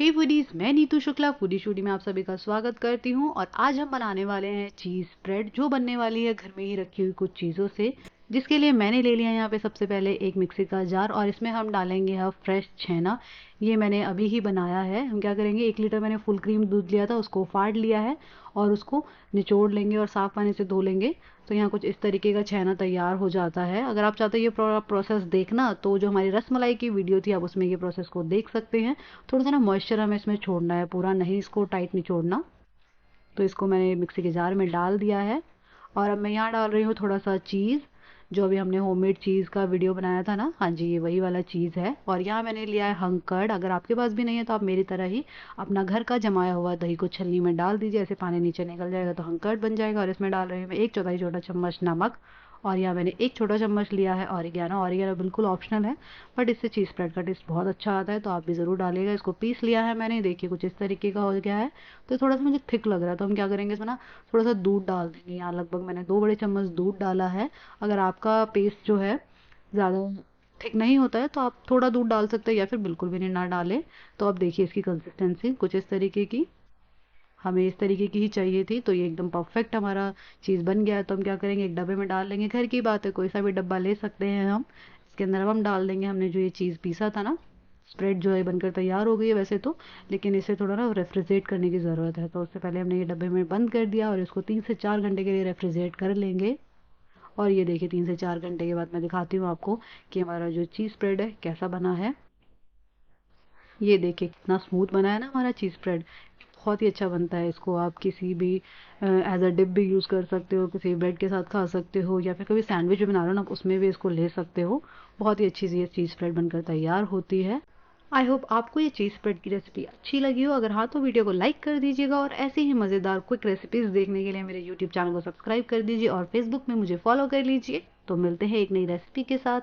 हे foodies, मैं Neetu Shukla foodie शूडी में आप सभी का स्वागत करती हूँ। और आज हम बनाने वाले हैं चीज़ स्प्रेड, जो बनने वाली है घर में ही रखी हुई कुछ चीज़ों से। जिसके लिए मैंने ले लिया यहाँ पे सबसे पहले एक मिक्सी का जार, और इसमें हम डालेंगे फ्रेश छेना। ये मैंने अभी ही बनाया है। हम क्या करेंगे, 1 लीटर मैंने फुल क्रीम दूध लिया था, उसको फाड़ लिया है और उसको निचोड़ लेंगे और साफ़ पानी से धो लेंगे। तो यहाँ कुछ इस तरीके का छेना तैयार हो जाता है। अगर आप चाहते हो ये प्रोसेस देखना, तो जो हमारी रसमलाई की वीडियो थी आप उसमें ये प्रोसेस को देख सकते हैं। थोड़ा सा ना मॉइस्चर हमें इसमें छोड़ना है, पूरा नहीं इसको टाइट निचोड़ना। तो इसको मैंने मिक्सी के जार में डाल दिया है। और अब मैं यहाँ डाल रही हूँ थोड़ा सा चीज़, जो अभी हमने होममेड चीज़ का वीडियो बनाया था ना, हाँ जी, ये वही वाला चीज़ है। और यहाँ मैंने लिया है हंकर्ड। अगर आपके पास भी नहीं है तो आप मेरी तरह ही अपना घर का जमाया हुआ दही को छलनी में डाल दीजिए, ऐसे पानी नीचे निकल जाएगा तो हंकर्ड बन जाएगा। और इसमें डाल रही हूँ मैं 1/4 छोटा चम्मच नमक। और यहाँ मैंने 1 छोटा चम्मच लिया है ऑरिगेनो। ऑरिगेनो बिल्कुल ऑप्शनल है, बट इससे चीज़ स्प्रेड का टेस्ट बहुत अच्छा आता है, तो आप भी ज़रूर डालिएगा। इसको पीस लिया है मैंने, देखिए कुछ इस तरीके का हो गया है। तो थोड़ा सा मुझे थिक लग रहा है, तो हम क्या करेंगे इसमें ना थोड़ा सा दूध डाल देंगे। यहाँ लगभग मैंने 2 बड़े चम्मच दूध डाला है। अगर आपका पेस्ट जो है ज़्यादा थिक नहीं होता है तो आप थोड़ा दूध डाल सकते हैं, या फिर बिल्कुल भी नहीं ना डालें। तो अब देखिए इसकी कंसिस्टेंसी कुछ इस तरीके की, हमें इस तरीके की ही चाहिए थी। तो ये एकदम परफेक्ट हमारा चीज़ बन गया है। तो हम क्या करेंगे, एक डब्बे में डाल लेंगे। घर की बात है, कोई सा भी डब्बा ले सकते हैं हम। इसके अंदर अब हम डाल देंगे हमने जो ये चीज़ पीसा था ना। स्प्रेड जो है बनकर तैयार हो गई है वैसे तो, लेकिन इसे थोड़ा ना रेफ्रिजरेट करने की ज़रूरत है। तो उससे पहले हमने ये डब्बे में बंद कर दिया और इसको 3 से 4 घंटे के लिए रेफ्रिजरेट कर लेंगे। और ये देखिए 3 से 4 घंटे के बाद मैं दिखाती हूँ आपको कि हमारा जो चीज़ स्प्रेड है कैसा बना है। ये देखिए कितना स्मूथ बना है ना हमारा चीज़ स्प्रेड। बहुत ही अच्छा बनता है। इसको आप किसी भी एज अ डिप भी यूज़ कर सकते हो, किसी ब्रेड के साथ खा सकते हो, या फिर कभी सैंडविच भी बना रहे हो ना, उसमें भी इसको ले सकते हो। बहुत ही अच्छी सी ये चीज़ स्प्रेड बनकर तैयार होती है। आई होप आपको ये चीज़ स्प्रेड की रेसिपी अच्छी लगी हो। अगर हाँ तो वीडियो को लाइक कर दीजिएगा, और ऐसे ही मज़ेदार क्विक रेसिपीज़ देखने के लिए मेरे यूट्यूब चैनल को सब्सक्राइब कर दीजिए और फेसबुक में मुझे फॉलो कर लीजिए। तो मिलते हैं एक नई रेसिपी के साथ।